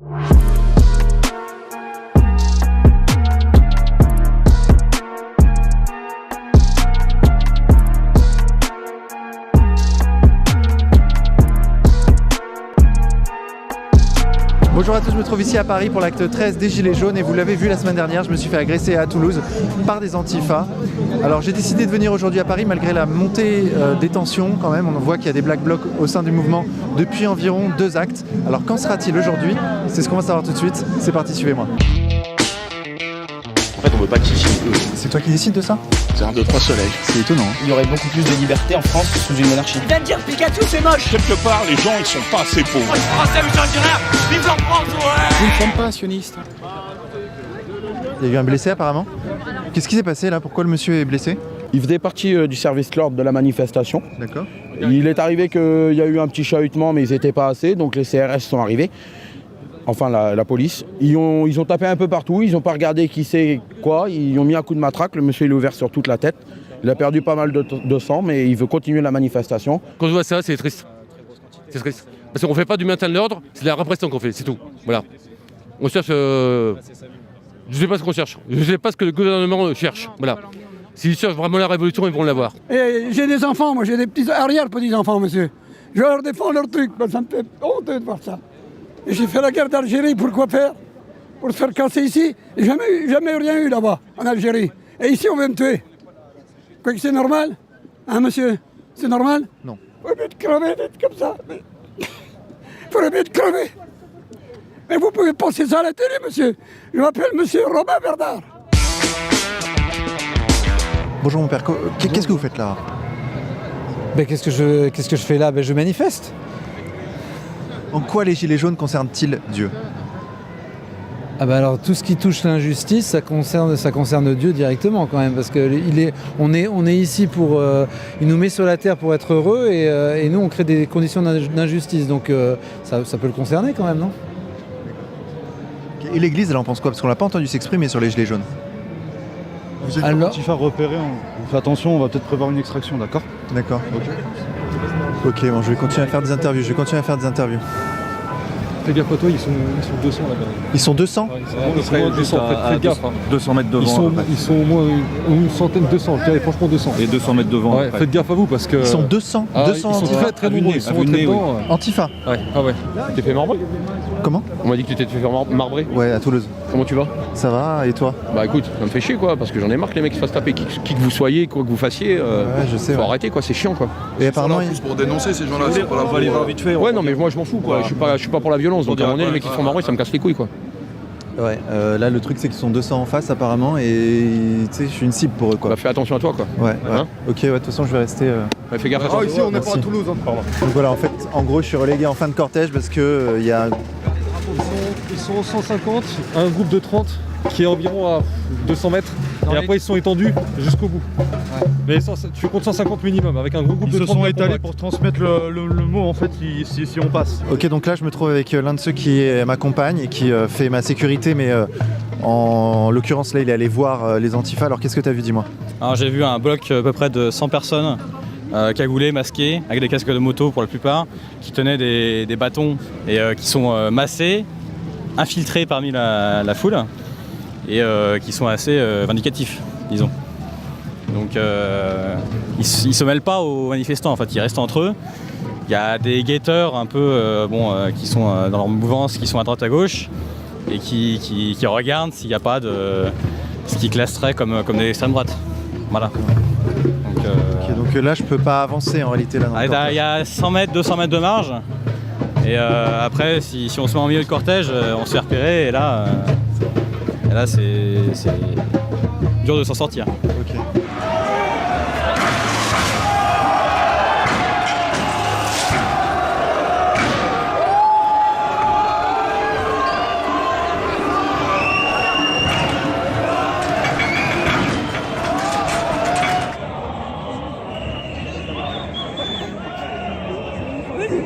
Bonjour à tous, je me trouve ici à Paris pour l'acte 13 des Gilets jaunes et vous l'avez vu la semaine dernière, je me suis fait agresser à Toulouse par des antifas. Alors j'ai décidé de venir aujourd'hui à Paris malgré la montée des tensions quand même. On voit qu'il y a des black blocs au sein du mouvement depuis environ 2 actes. Alors qu'en sera-t-il aujourd'hui? C'est ce qu'on va savoir tout de suite. C'est parti, suivez-moi. En fait, on veut pas qu'ils décident eux. C'est toi qui décides de ça? C'est un 2-3 soleil. C'est étonnant. Il y aurait beaucoup plus de liberté en France que sous une monarchie. Il vient de dire Pikachu, c'est moche. Quelque part, les gens, ils sont pas assez pauvres. Les Français, vous en direz rien. Vive la France, ouais. Nous ne sommes pas sionistes. Il y a eu un blessé apparemment. Qu'est-ce qui s'est passé là? Pourquoi le monsieur est blessé? Il faisait partie du service de l'ordre de la manifestation. D'accord. Il est arrivé qu'il y a eu un petit chahutement, mais ils n'étaient pas assez, donc les CRS sont arrivés. Enfin, la police. Ils ont tapé un peu partout, ils n'ont pas regardé qui c'est quoi, ils ont mis un coup de matraque, le monsieur il est ouvert sur toute la tête. Il a perdu pas mal de sang, mais il veut continuer la manifestation. Quand je vois ça, c'est triste. C'est triste. Parce qu'on ne fait pas du maintien de l'ordre, c'est de la répression qu'on fait, c'est tout. Voilà. On cherche... Je ne sais pas ce qu'on cherche. Je ne sais pas ce que le gouvernement cherche. Voilà. S'ils cherchent vraiment la révolution, ils vont l'avoir. J'ai des enfants, moi j'ai des petits arrière-petits-enfants, monsieur. Je leur défends leur truc, ça me fait honteux de voir ça. Et j'ai fait la guerre d'Algérie, pourquoi faire? Pour se faire casser ici. Jamais rien eu là-bas, en Algérie. Et ici, on veut me tuer. Quoi que c'est normal? Hein, monsieur? C'est normal? Non. Faut mieux de crever d'être comme ça. Faut mieux de crever. Mais vous pouvez penser ça à la télé, monsieur. Je m'appelle monsieur Robin Bernard. Bonjour mon père, qu'est-ce que vous faites là? Qu'est-ce que je fais là? Je manifeste. En quoi les Gilets jaunes concernent-ils Dieu? Alors tout ce qui touche l'injustice, ça concerne Dieu directement quand même, parce que on est ici pour, il nous met sur la terre pour être heureux et nous on crée des conditions d'injustice, donc ça peut le concerner quand même, non? Et l'église, elle en pense quoi? Parce qu'on l'a pas entendu s'exprimer sur les Gilets jaunes. Vous êtes antifa repéré, on fait attention, on va peut-être prévoir une extraction, d'accord? D'accord. Ok, bon, je vais continuer à faire des interviews, Fais gaffe à toi, ils sont 200 là-bas. Ils sont 200? Ouais, ils sont moins 200, faites gaffe. 200 mètres devant. Ils sont au moins une centaine, 200, je dirais franchement 200. Et 200 mètres devant. Ouais, faites gaffe à vous parce que... Ils sont 200? 200 ils sont antifa? très nombreux, ils sont rentrés dedans. Antifa? Ouais. Ah ouais. Tu t'es fait marbrer? Comment? On m'a dit que tu t'étais fait marbrer. Ouais, à Toulouse. Comment tu vas? Ça va, et toi? Bah écoute, ça me fait chier quoi, parce que j'en ai marre que les mecs se fassent taper, qui que vous soyez, quoi que vous fassiez. Ouais, je sais. Faut arrêter quoi, c'est chiant quoi. Et apparemment, Plus pour dénoncer ces gens-là, c'est pour aller voir vite fait. Ouais non mais moi je m'en fous quoi, je suis pas pour la violence, donc à un moment donné les mecs qui se font marbrer ça me casse les couilles quoi. ouais, là le truc c'est qu'ils sont 200 en face apparemment et tu sais, je suis une cible pour eux quoi. Bah fais attention à toi quoi. Ouais. Hein? Ok, ouais, de toute façon je vais rester... Ouais, fais gaffe à toi. Ici on n'est Merci. pas à Toulouse, pardon. Donc voilà, en fait, en gros je suis relégué en fin de cortège parce que il y a... Ils sont 150, un groupe de 30 qui est environ à 200 mètres. Et après ils sont étendus jusqu'au bout. Ouais. Mais tu comptes 150 minimum avec un gros groupe de 30. Ils se sont étalés pour transmettre le mot en fait si on passe. Ok, donc là je me trouve avec l'un de ceux qui m'accompagne et qui fait ma sécurité, mais en l'occurrence là il est allé voir les antifas. Alors qu'est-ce que tu as vu, dis-moi? Alors j'ai vu un bloc à peu près de 100 personnes, cagoulées, masquées, avec des casques de moto pour la plupart, qui tenaient des bâtons et qui sont massés, infiltrés parmi la foule et qui sont assez vindicatifs, disons. Donc ils se mêlent pas aux manifestants, en fait, ils restent entre eux. Il y a des guetteurs un peu qui sont dans leur mouvance, qui sont à droite à gauche et qui regardent s'il n'y a pas de ce qui classerait comme des extrêmes droite. Voilà. Donc là je peux pas avancer en réalité là. Il y a 100 mètres, 200 mètres de marge. Et après, si on se met en milieu de cortège, on se fait repérer et là c'est dur de s'en sortir. Ok.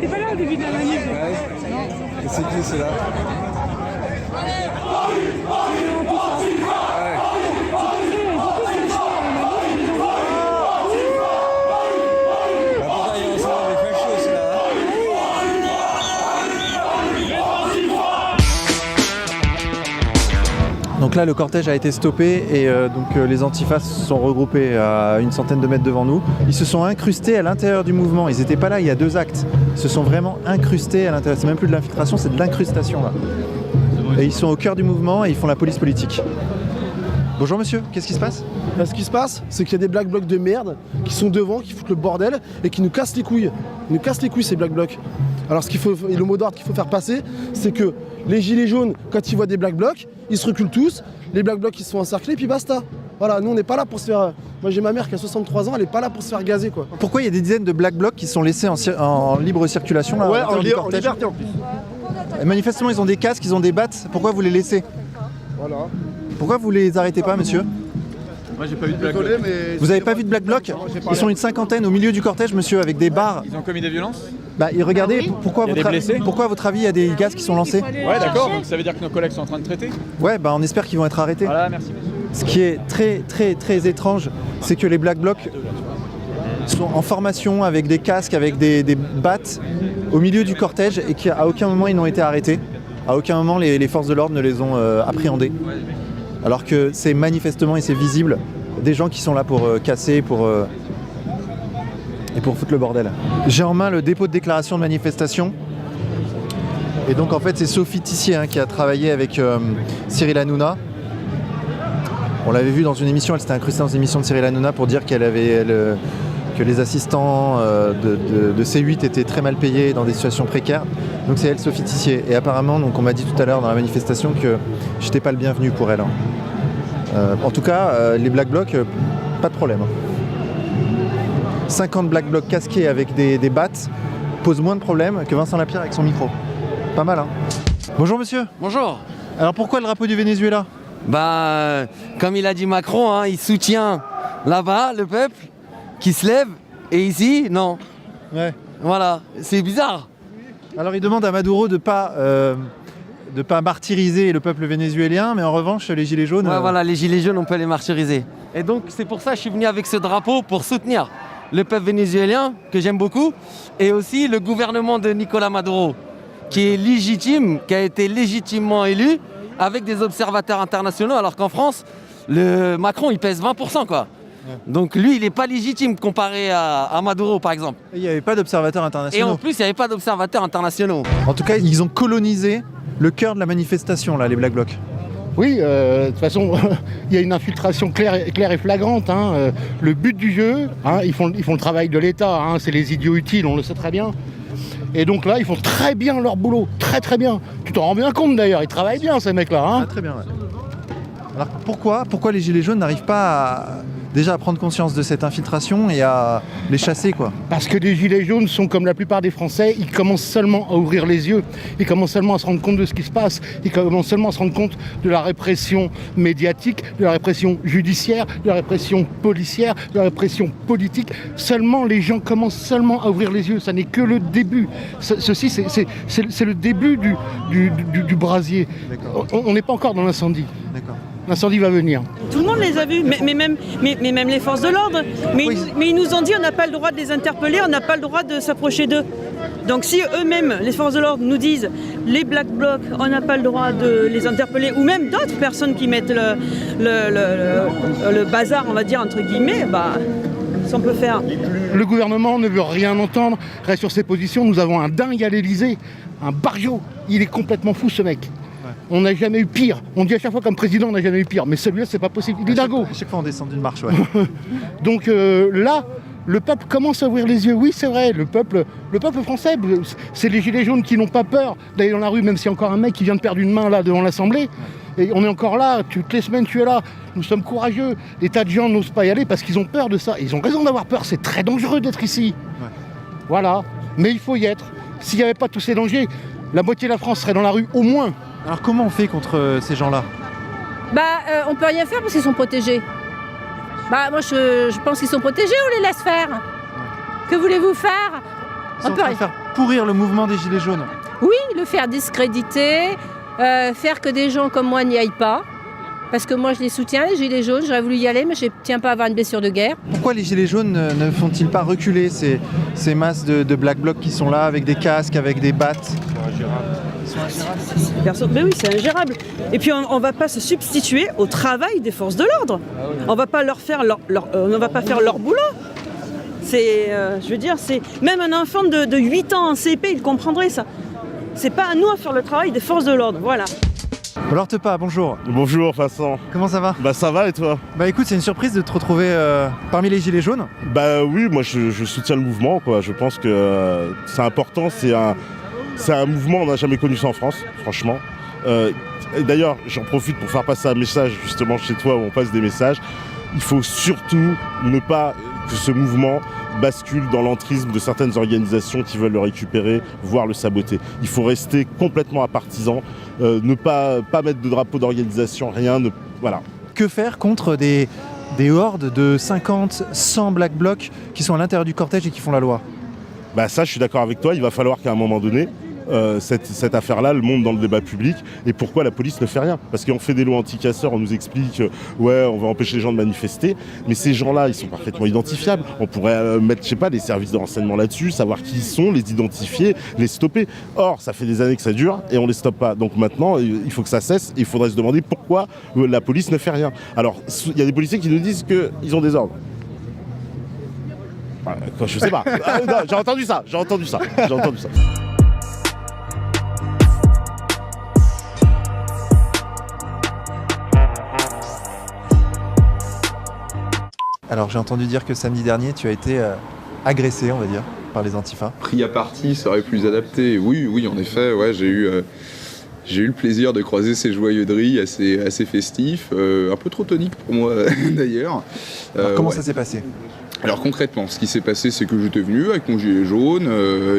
T'es pas là au début de la manif? Non. C'est qui c'est là? Donc là, le cortège a été stoppé et les antifas se sont regroupés à une centaine de mètres devant nous. Ils se sont incrustés à l'intérieur du mouvement. Ils n'étaient pas là il y a 2 actes. Ils se sont vraiment incrustés à l'intérieur. C'est même plus de l'infiltration, c'est de l'incrustation là. Et ils sont au cœur du mouvement et ils font la police politique. Bonjour monsieur, qu'est-ce qui se passe ? Ce qui se passe, c'est qu'il y a des black blocs de merde qui sont devant, qui foutent le bordel et qui nous cassent les couilles. Ils nous cassent les couilles ces black blocs. Alors le mot d'ordre qu'il faut faire passer, c'est que les gilets jaunes, quand ils voient des black blocs, ils se reculent tous, les black blocs ils se font encercler, puis basta. Voilà, nous on n'est pas là pour se faire... Moi j'ai ma mère qui a 63 ans, elle n'est pas là pour se faire gazer quoi. Pourquoi il y a des dizaines de black blocs qui sont laissés en libre circulation là, ouais, en liberté en plus. Et manifestement ils ont des casques, ils ont des battes, pourquoi vous les laissez ? Voilà. Pourquoi vous les arrêtez pas monsieur ? Moi j'ai pas vu de black bloc. Vous avez pas vu de black bloc ? Ils sont une cinquantaine au milieu du cortège monsieur avec des barres. Ils ont commis des violences ? Bah regardez, pourquoi à votre avis il y a des gaz qui sont lancés ? Ouais d'accord, donc ça veut dire que nos collègues sont en train de traiter ? Ouais, bah on espère qu'ils vont être arrêtés. Voilà, merci. Ce qui est très très très étrange, c'est que les black blocs sont en formation avec des casques, avec des battes au milieu du cortège et qu'à aucun moment ils n'ont été arrêtés. À aucun moment les forces de l'ordre ne les ont appréhendés. Alors que c'est manifestement et c'est visible des gens qui sont là pour casser, et pour foutre le bordel. J'ai en main le dépôt de déclaration de manifestation. Et donc en fait c'est Sophie Tissier qui a travaillé avec Cyril Hanouna. On l'avait vu dans une émission, elle s'était incrustée dans une émission de Cyril Hanouna pour dire que les assistants de C8 étaient très mal payés dans des situations précaires. Donc c'est elle, Sophie Tissier. Et apparemment, donc on m'a dit tout à l'heure dans la manifestation que j'étais pas le bienvenu pour elle. En tout cas, les black blocs, pas de problème. 50 black blocs casqués avec des battes posent moins de problèmes que Vincent Lapierre avec son micro. Pas mal, hein. Bonjour monsieur. Bonjour. Alors pourquoi le drapeau du Venezuela ? Bah, comme il a dit Macron, il soutient là-bas le peuple qui se lève et ici, non. Ouais. Voilà, c'est bizarre. Alors il demande à Maduro de pas martyriser le peuple vénézuélien, mais en revanche les gilets jaunes... Ouais, voilà, les gilets jaunes on peut les martyriser. Et donc c'est pour ça que je suis venu avec ce drapeau pour soutenir le peuple vénézuélien, que j'aime beaucoup, et aussi le gouvernement de Nicolás Maduro, qui est légitime, qui a été légitimement élu, avec des observateurs internationaux, alors qu'en France, le Macron il pèse 20% quoi. Ouais. Donc lui il n'est pas légitime comparé à Maduro par exemple. Il n'y avait pas d'observateurs internationaux. Et en plus il n'y avait pas d'observateurs internationaux. En tout cas ils ont colonisé le cœur de la manifestation là, les Black Blocs. Oui, de toute façon, il y a une infiltration claire et flagrante. Le but du jeu, ils font le travail de l'État, c'est les idiots utiles, on le sait très bien. Et donc là, ils font très bien leur boulot, très très bien. Tu t'en rends bien compte d'ailleurs, ils travaillent bien ces mecs-là. Ah, très bien, ouais. Alors pourquoi les Gilets jaunes n'arrivent pas déjà à prendre conscience de cette infiltration et à les chasser quoi ? Parce que les Gilets jaunes sont comme la plupart des Français, ils commencent seulement à ouvrir les yeux, ils commencent seulement à se rendre compte de ce qui se passe, ils commencent seulement à se rendre compte de la répression médiatique, de la répression judiciaire, de la répression policière, de la répression politique. Seulement les gens commencent seulement à ouvrir les yeux, ça n'est que le début. Ceci c'est le début du brasier. On n'est pas encore dans l'incendie. D'accord. L'incendie va venir. Tout le monde les a vus, mais même les forces de l'ordre. Mais ils nous ont dit on n'a pas le droit de les interpeller, on n'a pas le droit de s'approcher d'eux. Donc si eux-mêmes, les forces de l'ordre, nous disent les Black Blocs, on n'a pas le droit de les interpeller, ou même d'autres personnes qui mettent le bazar, on va dire, entre guillemets, ça on peut faire. Le gouvernement ne veut rien entendre, reste sur ses positions. Nous avons un dingue à l'Elysée, un barjot. Il est complètement fou ce mec. On n'a jamais eu pire. On dit à chaque fois comme président, on n'a jamais eu pire. Mais celui-là, c'est pas possible. Il est dingo. À chaque fois, on descend d'une marche, ouais. Donc là, le peuple commence à ouvrir les yeux. Oui, c'est vrai, le peuple français, c'est les gilets jaunes qui n'ont pas peur d'aller dans la rue, même s'il y a encore un mec qui vient de perdre une main là devant l'Assemblée. Et on est encore là, toutes les semaines tu es là. Nous sommes courageux. Des tas de gens n'osent pas y aller parce qu'ils ont peur de ça. Et ils ont raison d'avoir peur. C'est très dangereux d'être ici. Ouais. Voilà. Mais il faut y être. S'il n'y avait pas tous ces dangers, la moitié de la France serait dans la rue au moins. Alors comment on fait contre ces gens-là ? On peut rien faire parce qu'ils sont protégés. Moi je pense qu'ils sont protégés, on les laisse faire. Que voulez-vous faire ? Ils sont en train de faire pourrir le mouvement des Gilets jaunes. Oui, le faire discréditer, faire que des gens comme moi n'y aillent pas. Parce que moi je les soutiens, les gilets jaunes, j'aurais voulu y aller mais je ne tiens pas à avoir une blessure de guerre. Pourquoi les gilets jaunes ne font-ils pas reculer ces masses de Black Bloc qui sont là avec des casques, avec des battes? Mais oui, c'est ingérable. Et puis on ne va pas se substituer au travail des forces de l'ordre. On ne va pas leur faire on va pas faire leur boulot. Je veux dire, même un enfant de 8 ans en CP, il comprendrait ça. C'est pas à nous à faire le travail des forces de l'ordre, voilà. Alors Tepa, bonjour. Bonjour Vincent. Comment ça va? Bah ça va et toi? Bah écoute, c'est une surprise de te retrouver parmi les gilets jaunes. Bah oui, moi je soutiens le mouvement, quoi. Je pense que c'est important, c'est un mouvement, on n'a jamais connu ça en France, franchement. D'ailleurs, j'en profite pour faire passer un message justement chez toi où on passe des messages. Il faut surtout ne pas que ce mouvement bascule dans l'entrisme de certaines organisations qui veulent le récupérer, voire le saboter. Il faut rester complètement apartisan, ne pas mettre de drapeau d'organisation, rien, voilà. Que faire contre des hordes de 50, 100 Black Blocs qui sont à l'intérieur du cortège et qui font la loi? Bah ça, je suis d'accord avec toi, il va falloir qu'à un moment donné, cette affaire-là, elle monte dans le débat public. Et pourquoi la police ne fait rien? Parce qu'on fait des lois anti-casseurs, on nous explique ouais, on va empêcher les gens de manifester, mais ces gens-là, ils sont parfaitement identifiables. On pourrait mettre, je sais pas, des services de renseignement là-dessus, savoir qui ils sont, les identifier, les stopper. Or, ça fait des années que ça dure et on les stoppe pas. Donc maintenant, il faut que ça cesse et il faudrait se demander pourquoi la police ne fait rien. Alors, il y a des policiers qui nous disent qu'ils ont des ordres. Je sais pas. Non, j'ai entendu ça. Alors j'ai entendu dire que samedi dernier tu as été agressé, on va dire, par les antifas. Pris à partie serait plus adapté. Oui, en effet, ouais, j'ai eu le plaisir de croiser ces joyeuderies assez festifs, un peu trop toniques pour moi d'ailleurs. Comment ça s'est passé? Alors concrètement, ce qui s'est passé, c'est que j'étais venu avec mon gilet jaune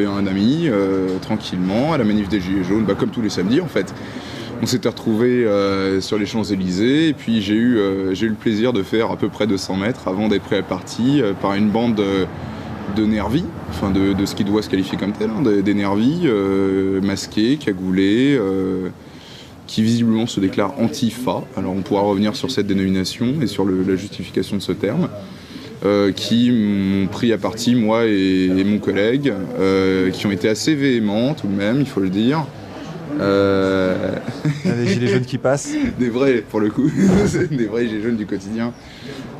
et un ami, tranquillement, à la manif des gilets jaunes, comme tous les samedis en fait. On s'était retrouvés sur les Champs-Élysées et puis j'ai eu le plaisir de faire à peu près 200 mètres avant d'être pris à partie par une bande de nervis, enfin de ce qui doit se qualifier comme tel, des nervis masqués, cagoulés, qui visiblement se déclarent antifa. Alors on pourra revenir sur cette dénomination et sur la justification de ce terme. Qui m'ont pris à partie, moi et mon collègue, qui ont été assez véhéments tout de même, il faut le dire. Des gilets jaunes qui passent. Des vrais, pour le coup, des vrais gilets jaunes du quotidien.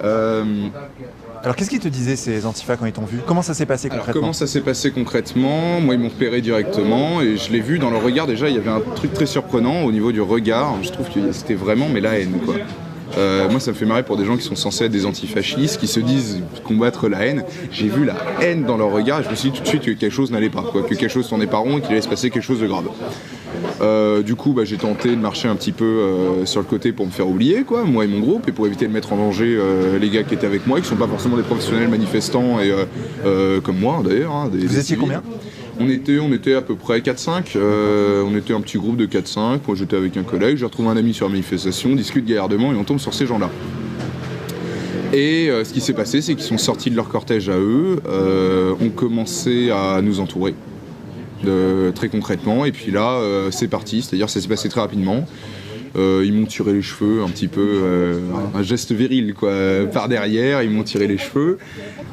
Alors qu'est-ce qu'ils te disaient ces antifas quand ils t'ont vu? Comment ça s'est passé concrètement? Comment ça s'est passé concrètement? Moi, ils m'ont repéré directement et je l'ai vu dans leur regard. Déjà, il y avait un truc très surprenant au niveau du regard. Je trouve que c'était vraiment la haine, quoi. Moi ça me fait marrer pour des gens qui sont censés être des antifascistes, qui se disent combattre la haine. J'ai vu la haine dans leur regard et je me suis dit tout de suite que quelque chose n'allait pas, quoi, que quelque chose tournait pas rond et qu'il allait se passer quelque chose de grave. Du coup j'ai tenté de marcher un petit peu sur le côté pour me faire oublier, quoi, moi et mon groupe, et pour éviter de mettre en danger les gars qui étaient avec moi, qui sont pas forcément des professionnels manifestants et comme moi d'ailleurs. Vous étiez combien? On était à peu près 4-5, on était un petit groupe de 4-5, moi j'étais avec un collègue, j'ai retrouvé un ami sur la manifestation, on discute gaillardement et on tombe sur ces gens-là. Et ce qui s'est passé, c'est qu'ils sont sortis de leur cortège à eux, ont commencé à nous entourer, très concrètement, et puis là c'est parti, c'est-à-dire ça s'est passé très rapidement. Ils m'ont tiré les cheveux un petit peu, un geste viril quoi, par derrière, ils m'ont tiré les cheveux.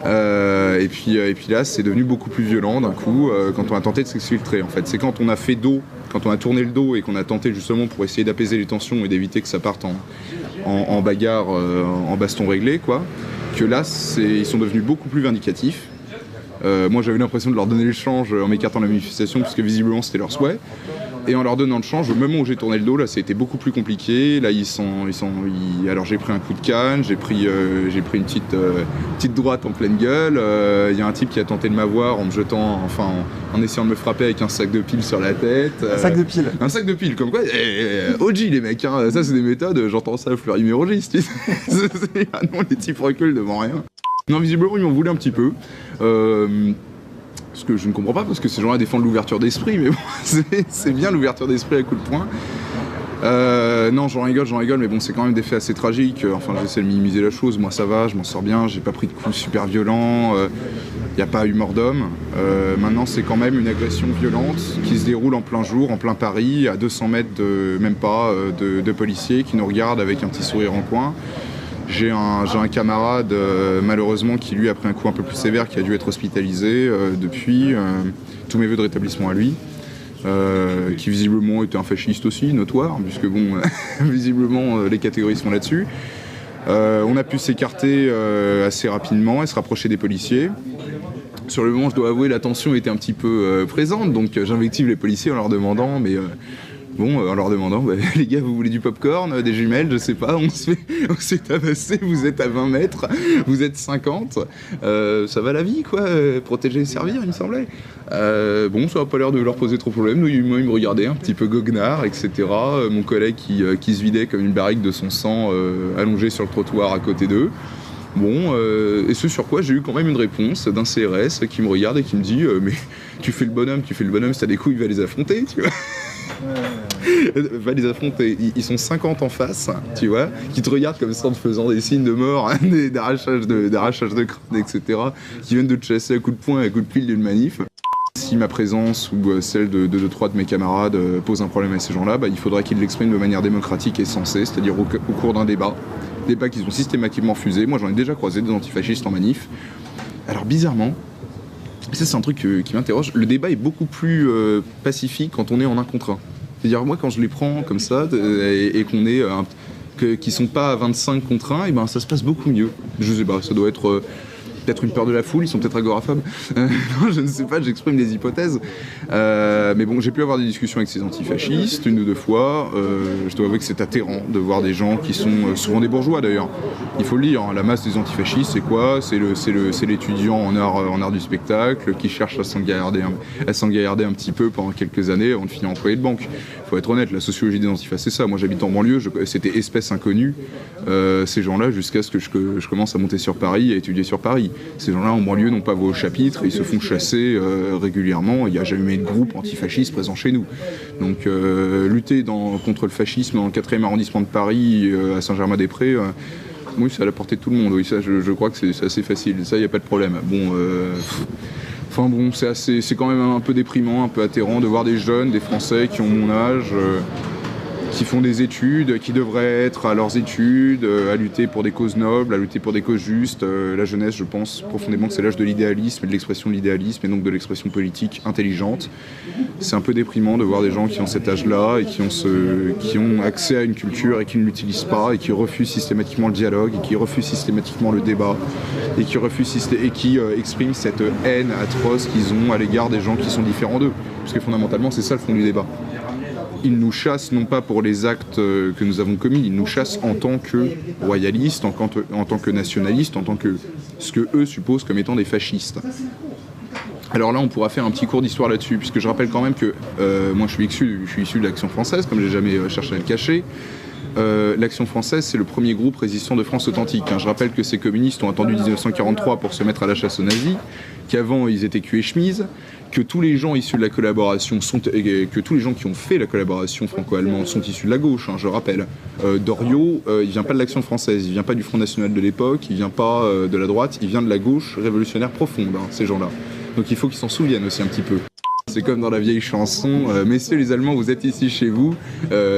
Et puis là, c'est devenu beaucoup plus violent d'un coup quand on a tenté de s'exfiltrer. En fait, c'est quand on a fait dos, quand on a tourné le dos et qu'on a tenté justement pour essayer d'apaiser les tensions et d'éviter que ça parte en bagarre, en baston réglé, quoi, que là, ils sont devenus beaucoup plus vindicatifs. Moi, j'avais l'impression de leur donner le change en m'écartant de la manifestation, puisque visiblement c'était leur souhait. Et en leur donnant le change, au moment où j'ai tourné le dos, là, ça a été beaucoup plus compliqué. Là, alors j'ai pris un coup de canne, j'ai pris une petite droite en pleine gueule. Il y a un type qui a tenté de m'avoir en me jetant, en essayant de me frapper avec un sac de piles sur la tête. Un sac de piles. Un sac de piles, comme quoi. OG les mecs, hein, ça c'est des méthodes. J'entends ça fleurimérogiste. Ah non, les types reculent devant rien. Non, visiblement ils m'en voulaient un petit peu. Ce que je ne comprends pas, parce que ces gens-là défendent l'ouverture d'esprit, mais bon, c'est bien l'ouverture d'esprit à coup de poing. Non, j'en rigole, mais bon, c'est quand même des faits assez tragiques. Enfin, j'essaie de minimiser la chose. Moi, ça va, je m'en sors bien, j'ai pas pris de coups super violents. Il n'y a pas eu mort d'homme. Maintenant, c'est quand même une agression violente qui se déroule en plein jour, en plein Paris, à 200 mètres de policiers qui nous regardent avec un petit sourire en coin. J'ai un camarade, malheureusement, qui lui a pris un coup un peu plus sévère, qui a dû être hospitalisé depuis. Tous mes vœux de rétablissement à lui. Qui visiblement était un fasciste aussi, notoire, puisque bon, visiblement les catégories sont là-dessus. On a pu s'écarter assez rapidement et se rapprocher des policiers. Sur le moment, je dois avouer, la tension était un petit peu présente, donc j'invective les policiers en leur demandant, les gars, vous voulez du popcorn, des jumelles, je sais pas, on s'est tabassé, vous êtes à 20 mètres, vous êtes 50, ça va la vie, quoi, protéger et servir, il me semblait. Ça n'a pas l'air de leur poser trop de problème, moi, ils me regardaient un petit peu goguenard, etc. Mon collègue qui se vidait comme une barrique de son sang allongé sur le trottoir à côté d'eux. Et ce sur quoi j'ai eu quand même une réponse d'un CRS qui me regarde et qui me dit mais tu fais le bonhomme, si t'as des couilles, va les affronter, tu vois. Va les affronter, ils sont 50 en face, tu vois, qui te regardent comme ça en te faisant des signes de mort, d'arrachage de crâne, etc., qui viennent de te chasser à coups de poing et à coups de pile d'une manif. Si ma présence ou celle de 2-3 de mes camarades pose un problème à ces gens-là, il faudrait qu'ils l'expriment de manière démocratique et sensée, c'est-à-dire au cours d'un débat qu'ils ont systématiquement refusé. Moi j'en ai déjà croisé des antifascistes en manif. Alors bizarrement, ça c'est un truc qui m'interroge, le débat est beaucoup plus pacifique quand on est en 1 contre 1. C'est-à-dire moi quand je les prends comme ça et qu'on est qui sont pas à 25 contre 1, et ça se passe beaucoup mieux. Je sais pas, ça doit être peut-être une peur de la foule, ils sont peut-être agoraphobes. Non, je ne sais pas, j'exprime des hypothèses. Mais bon, j'ai pu avoir des discussions avec ces antifascistes 1 ou 2 fois. Je dois avouer que c'est atterrant de voir des gens qui sont souvent des bourgeois d'ailleurs. Il faut le dire, la masse des antifascistes, c'est quoi ? C'est l'étudiant en art du spectacle qui cherche à s'engaillarder un petit peu pendant quelques années avant de finir employé de banque. Il faut être honnête, la sociologie des antifascistes, c'est ça. Moi j'habite en banlieue, c'était espèce inconnue, ces gens-là, jusqu'à ce que je commence à monter sur Paris et étudier sur Paris. Ces gens-là en banlieue n'ont pas voix au chapitre, ils se font chasser régulièrement, il n'y a jamais eu de groupe antifasciste présent chez nous. Donc lutter contre le fascisme dans le 4e arrondissement de Paris, à Saint-Germain-des-Prés, oui, c'est à la portée de tout le monde, oui, ça je crois que c'est assez facile, ça il n'y a pas de problème. C'est quand même un peu déprimant, un peu atterrant de voir des jeunes, des Français qui ont mon âge, qui font des études, qui devraient être à leurs études, à lutter pour des causes nobles, à lutter pour des causes justes. La jeunesse, je pense profondément que c'est l'âge de l'idéalisme et de l'expression de l'idéalisme et donc de l'expression politique intelligente. C'est un peu déprimant de voir des gens qui ont cet âge-là et qui ont accès à une culture et qui ne l'utilisent pas et qui refusent systématiquement le dialogue et qui refusent systématiquement le débat et qui expriment cette haine atroce qu'ils ont à l'égard des gens qui sont différents d'eux. Parce que fondamentalement, c'est ça le fond du débat. Ils nous chassent non pas pour les actes que nous avons commis, ils nous chassent en tant que royalistes, en tant que nationalistes, en tant que ce que eux supposent comme étant des fascistes. Alors là, on pourra faire un petit cours d'histoire là-dessus, puisque je rappelle quand même que moi je suis issu de l'Action française, comme j'ai jamais cherché à le cacher. L'Action française, c'est le premier groupe résistant de France authentique. Je rappelle que ces communistes ont attendu 1943 pour se mettre à la chasse aux nazis, qu'avant ils étaient cul et chemise, que tous les gens issus de la collaboration que tous les gens qui ont fait la collaboration franco-allemande sont issus de la gauche, je rappelle. Doriot, il vient pas de l'Action française, il vient pas du Front National de l'époque, il vient pas de la droite, il vient de la gauche révolutionnaire profonde, ces gens-là. Donc il faut qu'ils s'en souviennent aussi un petit peu. C'est comme dans la vieille chanson, messieurs les Allemands, vous êtes ici chez vous.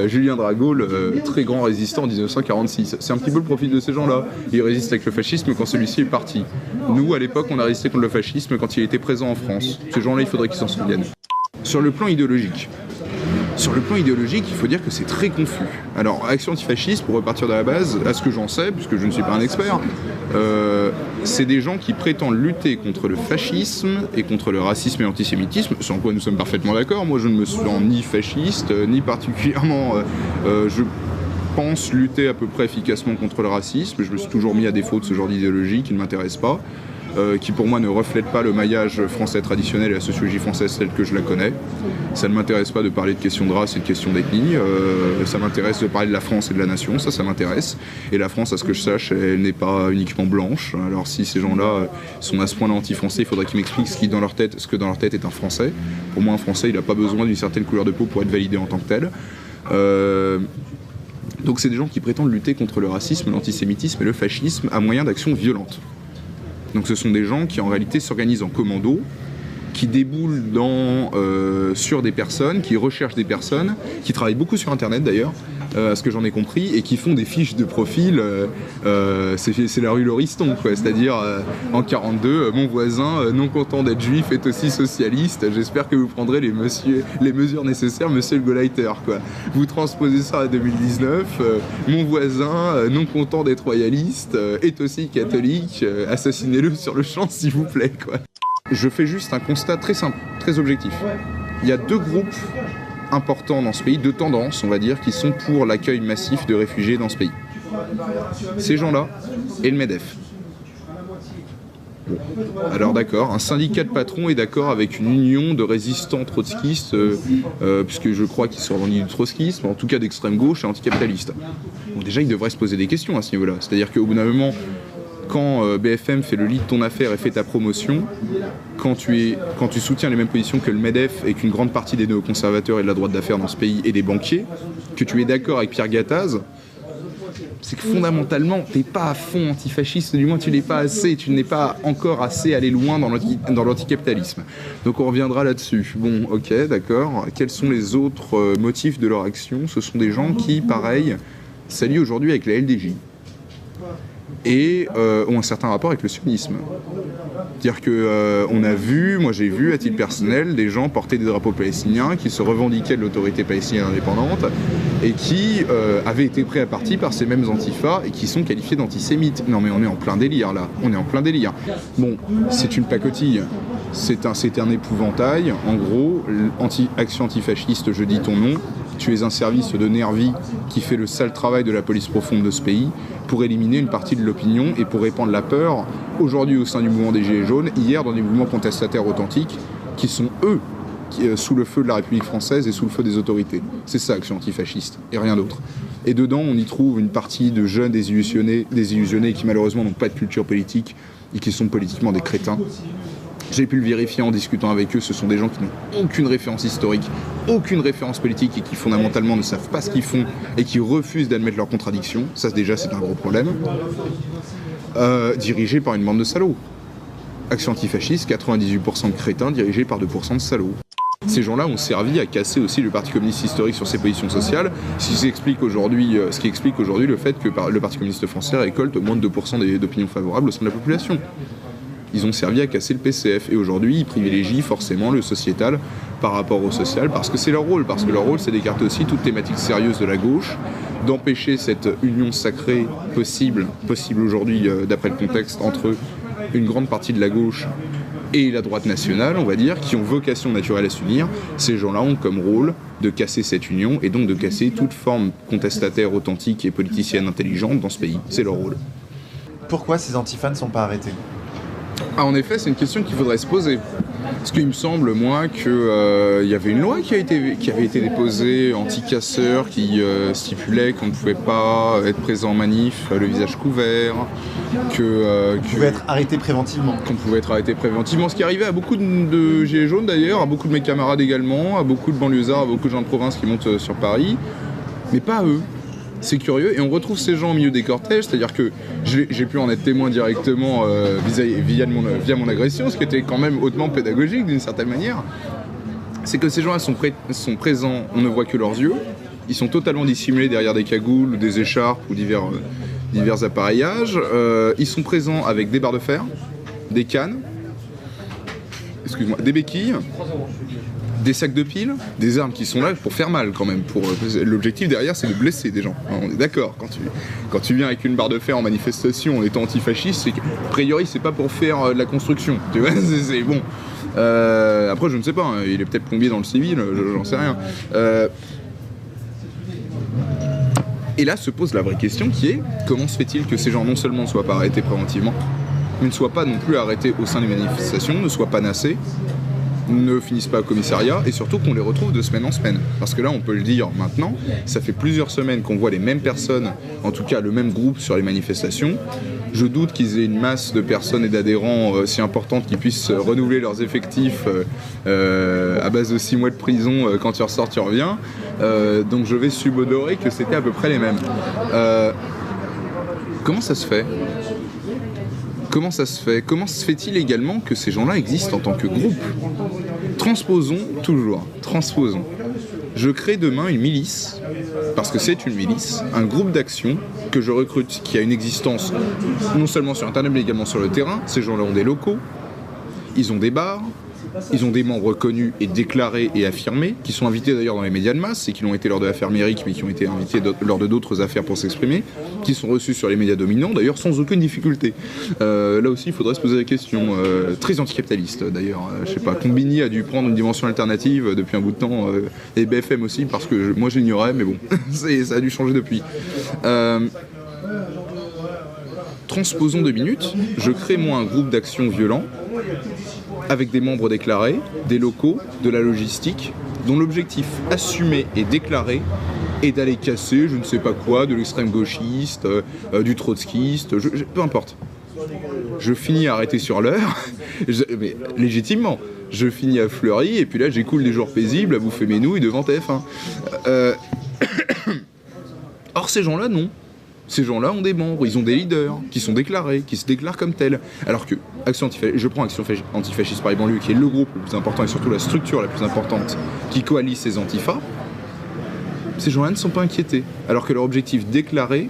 Julien Drago, le très grand résistant en 1946. C'est un petit peu le profil de ces gens-là. Ils résistent avec le fascisme quand celui-ci est parti. Nous, à l'époque, on a résisté contre le fascisme quand il était présent en France. Ces gens-là, il faudrait qu'ils s'en souviennent. Sur le plan idéologique, il faut dire que c'est très confus. Alors, Action antifasciste, pour repartir de la base, à ce que j'en sais, puisque je ne suis pas un expert, c'est des gens qui prétendent lutter contre le fascisme et contre le racisme et l'antisémitisme, sans quoi nous sommes parfaitement d'accord. Moi, je ne me sens ni fasciste, ni particulièrement... je pense lutter à peu près efficacement contre le racisme. Je me suis toujours mis à défaut de ce genre d'idéologie qui ne m'intéresse pas. Qui pour moi ne reflète pas le maillage français traditionnel et la sociologie française telle que je la connais. Ça ne m'intéresse pas de parler de questions de race et de questions d'ethnie, ça m'intéresse de parler de la France et de la nation, ça m'intéresse. Et la France, à ce que je sache, elle n'est pas uniquement blanche. Alors si ces gens-là sont à ce point-là anti-français, il faudrait qu'ils m'expliquent ce que dans leur tête est un Français. Pour moi, un Français, il n'a pas besoin d'une certaine couleur de peau pour être validé en tant que tel. Donc c'est des gens qui prétendent lutter contre le racisme, l'antisémitisme et le fascisme à moyen d'actions violentes. Donc ce sont des gens qui en réalité s'organisent en commando, qui déboulent sur des personnes, qui recherchent des personnes, qui travaillent beaucoup sur internet d'ailleurs, à ce que j'en ai compris, et qui font des fiches de profil, c'est la rue Lauriston, quoi. C'est-à-dire en 42, mon voisin non content d'être juif est aussi socialiste, j'espère que vous prendrez les mesures nécessaires, monsieur le Gauleiter, quoi. Vous transposez ça à 2019, mon voisin non content d'être royaliste est aussi catholique, assassinez-le sur le champ s'il vous plaît, quoi. Je fais juste un constat très simple, très objectif. Il y a deux groupes importants dans ce pays, deux tendances, on va dire, qui sont pour l'accueil massif de réfugiés dans ce pays. Ces gens-là et le MEDEF. Alors d'accord, un syndicat de patrons est d'accord avec une union de résistants trotskistes, puisque je crois qu'ils se revendiquent du trotskisme, en tout cas d'extrême gauche et anticapitalistes. Donc déjà, ils devraient se poser des questions à ce niveau-là. C'est-à-dire qu'au bout d'un moment, quand BFM fait le lit de ton affaire et fait ta promotion, quand tu soutiens les mêmes positions que le MEDEF et qu'une grande partie des néoconservateurs et de la droite d'affaires dans ce pays et des banquiers, que tu es d'accord avec Pierre Gattaz, c'est que fondamentalement, tu n'es pas à fond antifasciste, du moins tu n'es pas assez, tu n'es pas encore assez allé loin dans l'anticapitalisme. Donc on reviendra là-dessus. Bon, ok, d'accord. Quels sont les autres motifs de leur action ? Ce sont des gens qui, pareil, s'allient aujourd'hui avec la LDJ. Et ont un certain rapport avec le sionisme. C'est-à-dire que moi j'ai vu à titre personnel des gens porter des drapeaux palestiniens qui se revendiquaient de l'autorité palestinienne indépendante et qui avaient été pris à partie par ces mêmes antifas et qui sont qualifiés d'antisémites. Non mais on est en plein délire là, on est en plein délire. Bon, c'est une pacotille, c'est un épouvantail. En gros, action antifasciste, je dis ton nom, tu es un service de Nervi qui fait le sale travail de la police profonde de ce pays pour éliminer une partie de l'opinion et pour répandre la peur, aujourd'hui au sein du mouvement des Gilets jaunes, hier dans des mouvements contestataires authentiques qui sont eux sous le feu de la République française et sous le feu des autorités. C'est ça, action antifasciste, et rien d'autre. Et dedans, on y trouve une partie de jeunes désillusionnés qui malheureusement n'ont pas de culture politique et qui sont politiquement des crétins. J'ai pu le vérifier en discutant avec eux, ce sont des gens qui n'ont aucune référence historique, aucune référence politique et qui fondamentalement ne savent pas ce qu'ils font et qui refusent d'admettre leurs contradictions. Ça déjà c'est un gros problème. Dirigés par une bande de salauds. Action antifasciste, 98% de crétins dirigés par 2% de salauds. Ces gens-là ont servi à casser aussi le Parti communiste historique sur ses positions sociales, ce qui explique aujourd'hui le fait que le Parti communiste français récolte moins de 2% d'opinions favorables au sein de la population. Ils ont servi à casser le PCF et aujourd'hui ils privilégient forcément le sociétal par rapport au social parce que c'est leur rôle, c'est d'écarter aussi toute thématique sérieuse de la gauche, d'empêcher cette union sacrée possible aujourd'hui d'après le contexte entre une grande partie de la gauche et la droite nationale, on va dire, qui ont vocation naturelle à s'unir. Ces gens-là ont comme rôle de casser cette union et donc de casser toute forme contestataire, authentique et politicienne intelligente dans ce pays. C'est leur rôle. Pourquoi ces antifas ne sont pas arrêtés ? Ah, en effet, c'est une question qu'il faudrait se poser. Parce qu'il me semble, moi, qu'il y avait une loi qui avait été déposée anti-casseurs qui stipulait qu'on ne pouvait pas être présent en manif, le visage couvert, qu'on pouvait être arrêté préventivement. Ce qui arrivait à beaucoup de gilets jaunes d'ailleurs, à beaucoup de mes camarades également, à beaucoup de banlieusards, à beaucoup de gens de province qui montent sur Paris, mais pas à eux. C'est curieux, et on retrouve ces gens au milieu des cortèges, c'est-à-dire que j'ai pu en être témoin directement via mon agression, ce qui était quand même hautement pédagogique d'une certaine manière. C'est que ces gens-là sont présents, on ne voit que leurs yeux, ils sont totalement dissimulés derrière des cagoules, des écharpes ou divers appareillages, ils sont présents avec des barres de fer, des cannes, des béquilles, des sacs de piles, des armes qui sont là pour faire mal quand même. L'objectif derrière c'est de blesser des gens. On est d'accord, quand tu viens avec une barre de fer en manifestation en étant antifasciste, c'est que, a priori c'est pas pour faire de la construction. Tu vois, c'est bon. Après je ne sais pas, hein, il est peut-être plombier dans le civil, j'en sais rien. Et là se pose la vraie question qui est comment se fait-il que ces gens non seulement ne soient pas arrêtés préventivement, mais ne soient pas non plus arrêtés au sein des manifestations, ne soient pas nassés, ne finissent pas au commissariat et surtout qu'on les retrouve de semaine en semaine. Parce que là, on peut le dire maintenant, ça fait plusieurs semaines qu'on voit les mêmes personnes, en tout cas le même groupe sur les manifestations. Je doute qu'ils aient une masse de personnes et d'adhérents si importante qu'ils puissent renouveler leurs effectifs à base de 6 mois de prison, quand tu ressors, tu reviens. Donc je vais subodorer que c'était à peu près les mêmes. Comment ça se fait ? Comment ça se fait ? Comment se fait-il également que ces gens-là existent en tant que groupe ? Transposons. Je crée demain une milice, parce que c'est une milice, un groupe d'action que je recrute, qui a une existence non seulement sur Internet mais également sur le terrain. Ces gens-là ont des locaux, ils ont des bars, ils ont des membres connus et déclarés et affirmés, qui sont invités d'ailleurs dans les médias de masse, et qui l'ont été lors de l'affaire Méric, mais qui ont été invités lors de d'autres affaires pour s'exprimer, qui sont reçus sur les médias dominants, d'ailleurs sans aucune difficulté. Là aussi, il faudrait se poser la question, très anticapitaliste d'ailleurs. Je sais pas, Combini a dû prendre une dimension alternative depuis un bout de temps, et BFM aussi, parce que moi j'ignorais, mais bon, ça a dû changer depuis. Transposons 2 minutes, je crée moi un groupe d'action violent, avec des membres déclarés, des locaux, de la logistique, dont l'objectif assumé et déclaré est d'aller casser je ne sais pas quoi, de l'extrême gauchiste, du trotskiste, peu importe. Je finis à arrêter sur l'heure, mais légitimement, je finis à Fleury, et puis là j'écoule des jours paisibles à bouffer mes nouilles devant TF1. Or ces gens-là, non. Ces gens-là ont des membres, ils ont des leaders qui sont déclarés, qui se déclarent comme tels. Alors que je prends Action Antifasciste Paris Banlieue, qui est le groupe le plus important et surtout la structure la plus importante qui coalise ces antifas, ces gens-là ne sont pas inquiétés. Alors que leur objectif déclaré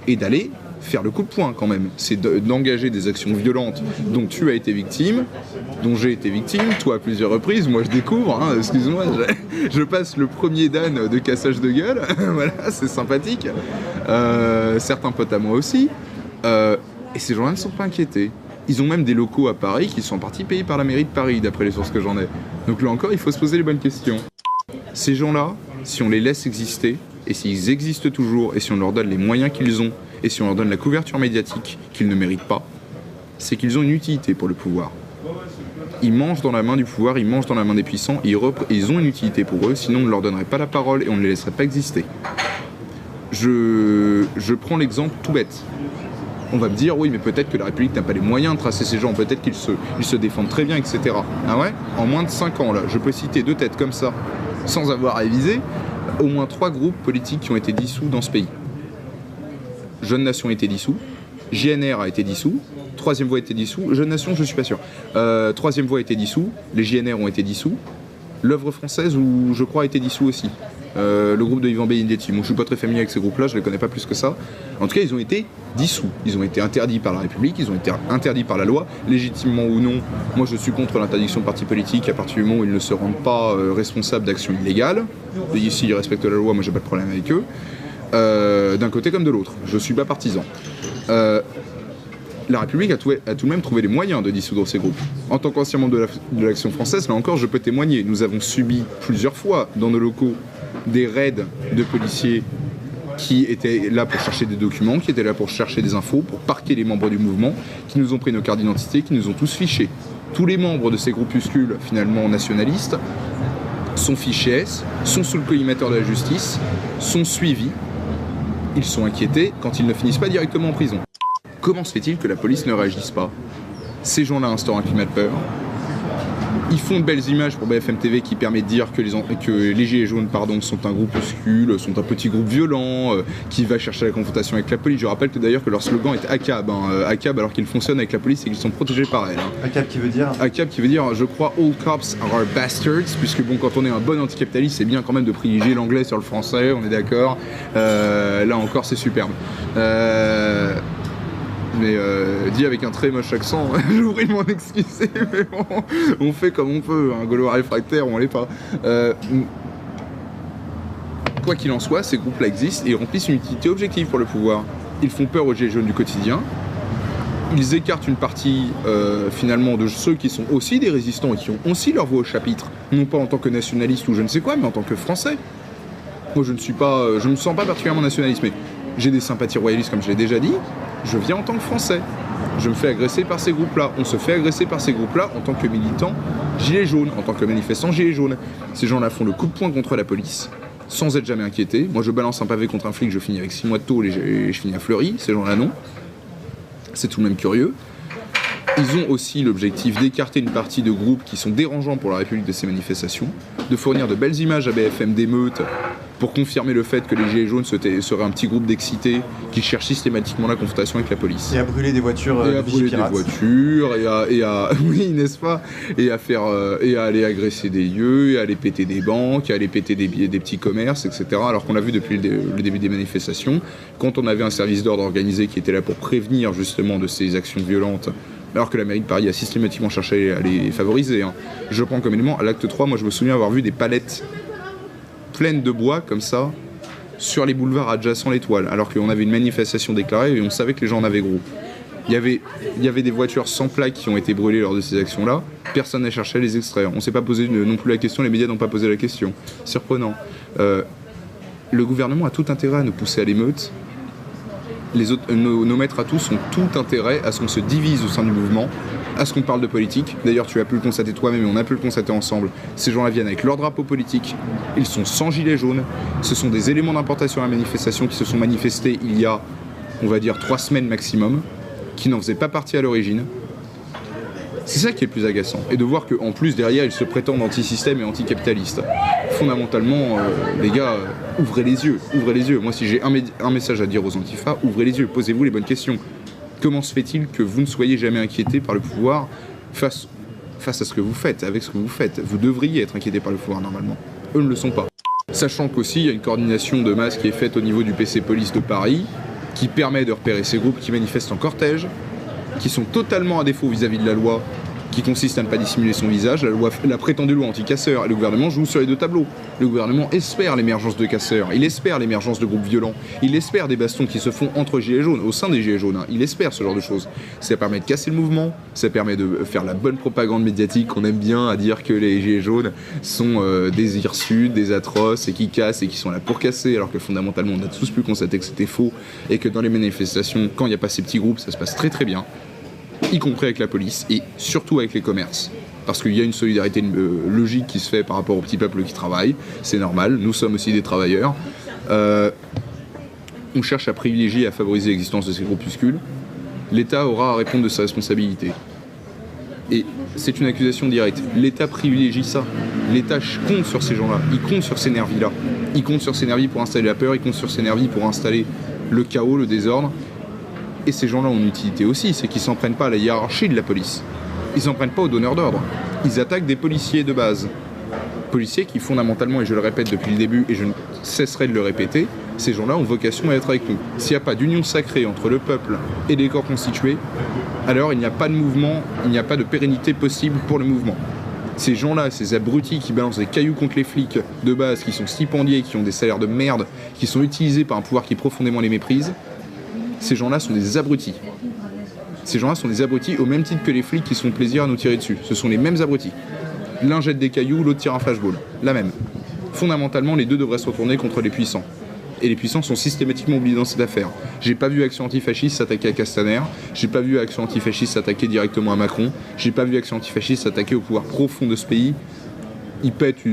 est d'aller faire le coup de poing quand même. C'est d'engager des actions violentes dont tu as été victime, dont j'ai été victime, toi à plusieurs reprises, moi je découvre, hein, excuse-moi, je passe le premier dan de cassage de gueule, voilà, c'est sympathique. Certains potes à moi aussi. Et ces gens-là ne sont pas inquiétés. Ils ont même des locaux à Paris qui sont en partie payés par la mairie de Paris, d'après les sources que j'en ai. Donc là encore, il faut se poser les bonnes questions. Ces gens-là, si on les laisse exister, et s'ils existent toujours, et si on leur donne les moyens qu'ils ont, et si on leur donne la couverture médiatique qu'ils ne méritent pas, c'est qu'ils ont une utilité pour le pouvoir. Ils mangent dans la main du pouvoir, ils mangent dans la main des puissants, et ils ont une utilité pour eux, sinon on ne leur donnerait pas la parole et on ne les laisserait pas exister. Je prends l'exemple tout bête. On va me dire, oui, mais peut-être que la République n'a pas les moyens de tracer ces gens, peut-être qu'ils se défendent très bien, etc. Ah ouais ? En moins de 5 ans, là, je peux citer 2 têtes comme ça, sans avoir révisé, au moins 3 groupes politiques qui ont été dissous dans ce pays. Jeune Nation a été dissous, JNR a été dissous, Troisième Voie a été dissous, Jeune Nation, je suis pas sûr. Troisième Voie a été dissous, les JNR ont été dissous, l'œuvre française, où je crois, a été dissous aussi. Le groupe de Yvan Benedetti. Moi, je suis pas très familier avec ces groupes-là, je les connais pas plus que ça. En tout cas, ils ont été dissous. Ils ont été interdits par la République, ils ont été interdits par la loi, légitimement ou non. Moi, je suis contre l'interdiction de partis politiques à partir du moment où ils ne se rendent pas responsables d'actions illégales. Et ici, ils respectent la loi, moi, j'ai pas de problème avec eux. D'un côté comme de l'autre. Je suis pas partisan. La République a tout de même trouvé les moyens de dissoudre ces groupes. En tant qu'ancien membre de l'Action française, là encore, je peux témoigner. Nous avons subi plusieurs fois dans nos locaux des raids de policiers qui étaient là pour chercher des documents, qui étaient là pour chercher des infos, pour parquer les membres du mouvement, qui nous ont pris nos cartes d'identité, qui nous ont tous fichés. Tous les membres de ces groupuscules, finalement nationalistes, sont fichés S, sont sous le collimateur de la justice, sont suivis. Ils sont inquiétés quand ils ne finissent pas directement en prison. Comment se fait-il que la police ne réagisse pas ? Ces gens-là instaurent un climat de peur. Ils font de belles images pour BFM TV qui permet de dire que les Gilets jaunes sont un groupuscule, sont un petit groupe violent, qui va chercher la confrontation avec la police. Je rappelle d'ailleurs que leur slogan est ACAB, ACAB alors qu'ils fonctionnent avec la police et qu'ils sont protégés par elle. ACAB qui veut dire ? ACAB qui veut dire, je crois, all cops are bastards, puisque bon, quand on est un bon anticapitaliste, c'est bien quand même de privilégier l'anglais sur le français, on est d'accord. Là encore, c'est superbe. Mais dit avec un très moche accent, j'oublie de m'en excuser, mais bon, on fait comme on peut, un Gaulois réfractaire, on l'est pas. Quoi qu'il en soit, ces groupes-là existent et remplissent une utilité objective pour le pouvoir. Ils font peur aux gilets jaunes du quotidien, ils écartent une partie finalement de ceux qui sont aussi des résistants et qui ont aussi leur voix au chapitre, non pas en tant que nationaliste ou je ne sais quoi, mais en tant que français. Moi je ne me sens pas particulièrement nationaliste, mais j'ai des sympathies royalistes comme je l'ai déjà dit. Je viens en tant que Français. Je me fais agresser par ces groupes-là. On se fait agresser par ces groupes-là en tant que militants gilets jaunes, en tant que manifestants gilets jaunes. Ces gens-là font le coup de poing contre la police, sans être jamais inquiétés. Moi, je balance un pavé contre un flic, je finis avec 6 mois de tôle et je finis à Fleury. Ces gens-là, non. C'est tout de même curieux. Ils ont aussi l'objectif d'écarter une partie de groupes qui sont dérangeants pour la République de ces manifestations, de fournir de belles images à BFM d'émeutes pour confirmer le fait que les Gilets jaunes seraient un petit groupe d'excités qui cherchent systématiquement la confrontation avec la police. Et à brûler des voitures et à brûler des voitures, et à oui, n'est-ce pas, et à aller agresser des lieux, et à aller péter des banques, et à aller péter des petits commerces, etc. Alors qu'on l'a vu depuis le début des manifestations, quand on avait un service d'ordre organisé qui était là pour prévenir justement de ces actions violentes, alors que la mairie de Paris a systématiquement cherché à les favoriser. Je prends comme élément, à l'acte 3, moi je me souviens avoir vu des palettes pleines de bois comme ça sur les boulevards adjacents l'Étoile, alors qu'on avait une manifestation déclarée et on savait que les gens en avaient gros. Il y avait des voitures sans plaques qui ont été brûlées lors de ces actions-là, personne n'a cherché à les extraire. On ne s'est pas posé non plus la question, les médias n'ont pas posé la question. Surprenant. Le gouvernement a tout intérêt à nous pousser à l'émeute. Nos maîtres à tous ont tout intérêt à ce qu'on se divise au sein du mouvement, à ce qu'on parle de politique. D'ailleurs, tu as pu le constater toi-même et on a pu le constater ensemble. Ces gens-là viennent avec leur drapeau politique, ils sont sans gilets jaunes, ce sont des éléments d'importation à la manifestation qui se sont manifestés il y a, on va dire, 3 semaines maximum, qui n'en faisaient pas partie à l'origine. C'est ça qui est le plus agaçant. Et de voir qu'en plus, derrière, ils se prétendent anti-système et anti-capitalistes. Fondamentalement, les gars, ouvrez les yeux. Moi, si j'ai un message à dire aux antifas, ouvrez les yeux, posez-vous les bonnes questions. Comment se fait-il que vous ne soyez jamais inquiétés par le pouvoir face à ce que vous faites, avec ce que vous faites? Vous devriez être inquiétés par le pouvoir, normalement. Eux ne le sont pas. Sachant qu'aussi, il y a une coordination de masse qui est faite au niveau du PC Police de Paris, qui permet de repérer ces groupes qui manifestent en cortège, qui sont totalement à défaut vis-à-vis de la loi, qui consiste à ne pas dissimuler son visage, la prétendue loi anti-casseurs. Et le gouvernement joue sur les deux tableaux. Le gouvernement espère l'émergence de casseurs, il espère l'émergence de groupes violents, il espère des bastons qui se font entre gilets jaunes, au sein des gilets jaunes, il espère ce genre de choses. Ça permet de casser le mouvement, ça permet de faire la bonne propagande médiatique qu'on aime bien à dire que les gilets jaunes sont des hirsutes, des atroces et qui cassent et qui sont là pour casser, alors que fondamentalement on a tous pu constater que c'était faux et que dans les manifestations, quand il n'y a pas ces petits groupes, ça se passe très très bien, y compris avec la police et surtout avec les commerces. Parce qu'il y a une solidarité logique qui se fait par rapport au petit peuple qui travaille, c'est normal, nous sommes aussi des travailleurs. On cherche à privilégier et à favoriser l'existence de ces groupuscules. L'État aura à répondre de sa responsabilité. Et c'est une accusation directe. L'État privilégie ça. L'État compte sur ces gens-là, il compte sur ces nervis-là. Il compte sur ces nervis pour installer la peur, il compte sur ces nervis pour installer le chaos, le désordre. Et ces gens-là ont une utilité aussi, c'est qu'ils ne s'en prennent pas à la hiérarchie de la police. Ils ne s'en prennent pas aux donneurs d'ordre. Ils attaquent des policiers de base. Policiers qui fondamentalement, et je le répète depuis le début, et je ne cesserai de le répéter, ces gens-là ont vocation à être avec nous. S'il n'y a pas d'union sacrée entre le peuple et les corps constitués, alors il n'y a pas de mouvement, il n'y a pas de pérennité possible pour le mouvement. Ces gens-là, ces abrutis qui balancent des cailloux contre les flics de base, qui sont stipendiés, qui ont des salaires de merde, qui sont utilisés par un pouvoir qui profondément les méprise, ces gens-là sont des abrutis. Ces gens-là sont des abrutis au même titre que les flics qui se font plaisir à nous tirer dessus. Ce sont les mêmes abrutis. L'un jette des cailloux, l'autre tire un flashball. La même. Fondamentalement, les deux devraient se retourner contre les puissants. Et les puissants sont systématiquement oubliés dans cette affaire. J'ai pas vu Action Antifasciste s'attaquer à Castaner. J'ai pas vu Action Antifasciste s'attaquer directement à Macron. J'ai pas vu Action Antifasciste s'attaquer au pouvoir profond de ce pays. Ils pètent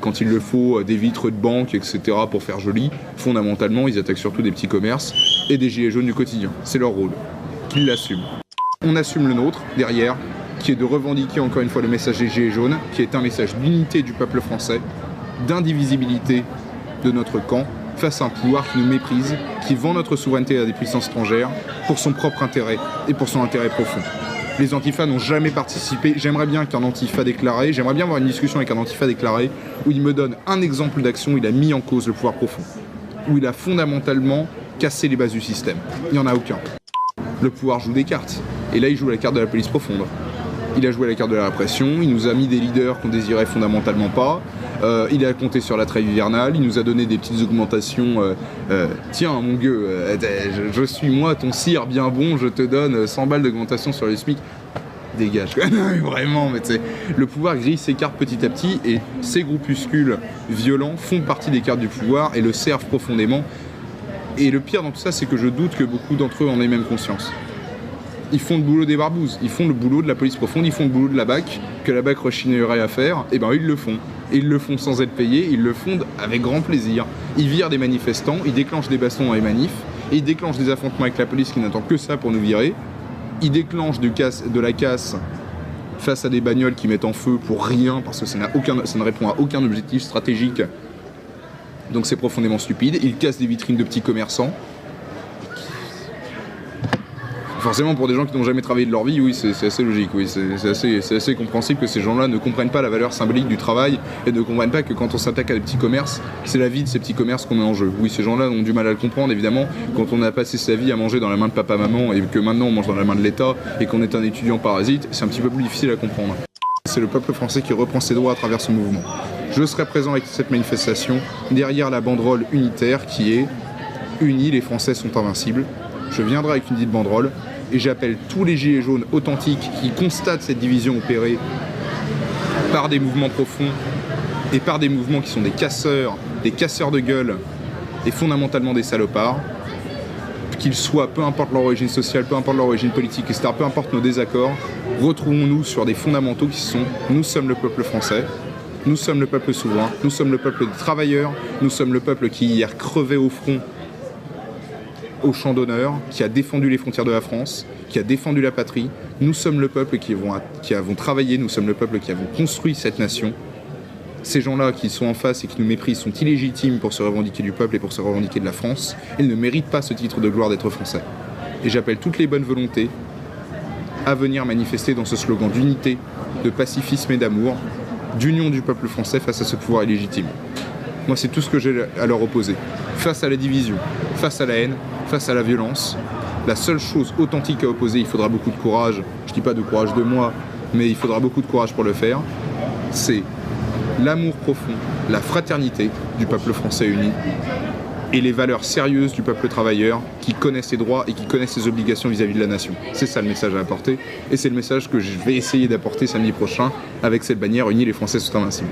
quand il le faut, des vitres de banque, etc. pour faire joli. Fondamentalement, ils attaquent surtout des petits commerces et des gilets jaunes du quotidien. C'est leur rôle. Qu'ils l'assument. On assume le nôtre, derrière, qui est de revendiquer encore une fois le message des gilets jaunes, qui est un message d'unité du peuple français, d'indivisibilité de notre camp, face à un pouvoir qui nous méprise, qui vend notre souveraineté à des puissances étrangères pour son propre intérêt et pour son intérêt profond. Les antifas n'ont jamais participé. J'aimerais bien qu'un antifa déclaré, j'aimerais bien avoir une discussion avec un antifa déclaré où il me donne un exemple d'action où il a mis en cause le pouvoir profond, où il a fondamentalement cassé les bases du système. Il n'y en a aucun. Le pouvoir joue des cartes. Et là, il joue la carte de la police profonde. Il a joué la carte de la répression, il nous a mis des leaders qu'on désirait fondamentalement pas. Il a compté sur la trêve hivernale, il nous a donné des petites augmentations. Tiens, mon gueux, je suis moi, ton sire bien bon, je te donne 100 balles d'augmentation sur le SMIC. Dégage. Non, mais vraiment, mais le pouvoir grille ses cartes petit à petit et ces groupuscules violents font partie des cartes du pouvoir et le servent profondément. Et le pire dans tout ça, c'est que je doute que beaucoup d'entre eux en aient même conscience. Ils font le boulot des barbouzes, ils font le boulot de la police profonde, ils font le boulot de la BAC, que la BAC rechignerait à faire, et ben ils le font. Et ils le font sans être payés, ils le font avec grand plaisir. Ils virent des manifestants, ils déclenchent des bastons dans les manifs, et ils déclenchent des affrontements avec la police qui n'attend que ça pour nous virer. Ils déclenchent de la casse face à des bagnoles qui mettent en feu pour rien, parce que ça ne répond à aucun objectif stratégique. Donc c'est profondément stupide. Ils cassent des vitrines de petits commerçants. Forcément, pour des gens qui n'ont jamais travaillé de leur vie, oui, c'est assez logique. Oui, c'est assez compréhensible que ces gens-là ne comprennent pas la valeur symbolique du travail et ne comprennent pas que quand on s'attaque à des petits commerces, c'est la vie de ces petits commerces qu'on met en jeu. Oui, ces gens-là ont du mal à le comprendre, évidemment. Quand on a passé sa vie à manger dans la main de papa-maman et que maintenant on mange dans la main de l'État et qu'on est un étudiant parasite, c'est un petit peu plus difficile à comprendre. C'est le peuple français qui reprend ses droits à travers ce mouvement. Je serai présent avec cette manifestation derrière la banderole unitaire qui est « Unis, les Français sont invincibles ». Je viendrai avec une dite banderole et j'appelle tous les gilets jaunes authentiques qui constatent cette division opérée par des mouvements profonds et par des mouvements qui sont des casseurs de gueule et fondamentalement des salopards, qu'ils soient, peu importe leur origine sociale, peu importe leur origine politique, etc., peu importe nos désaccords, retrouvons-nous sur des fondamentaux qui sont « Nous sommes le peuple français ». Nous sommes le peuple souverain, nous sommes le peuple des travailleurs, nous sommes le peuple qui hier crevait au front au champ d'honneur, qui a défendu les frontières de la France, qui a défendu la patrie. Nous sommes le peuple qui avons travaillé, nous sommes le peuple qui avons construit cette nation. Ces gens-là qui sont en face et qui nous méprisent sont illégitimes pour se revendiquer du peuple et pour se revendiquer de la France. Ils ne méritent pas ce titre de gloire d'être français. Et j'appelle toutes les bonnes volontés à venir manifester dans ce slogan d'unité, de pacifisme et d'amour, d'union du peuple français face à ce pouvoir illégitime. Moi, c'est tout ce que j'ai à leur opposer. Face à la division, face à la haine, face à la violence, la seule chose authentique à opposer, il faudra beaucoup de courage, je ne dis pas de courage de moi, mais il faudra beaucoup de courage pour le faire, c'est l'amour profond, la fraternité du peuple français uni et les valeurs sérieuses du peuple travailleur qui connaît ses droits et qui connaît ses obligations vis-à-vis de la nation. C'est ça le message à apporter et c'est le message que je vais essayer d'apporter samedi prochain avec cette bannière « Unis, les Français sont invincibles ».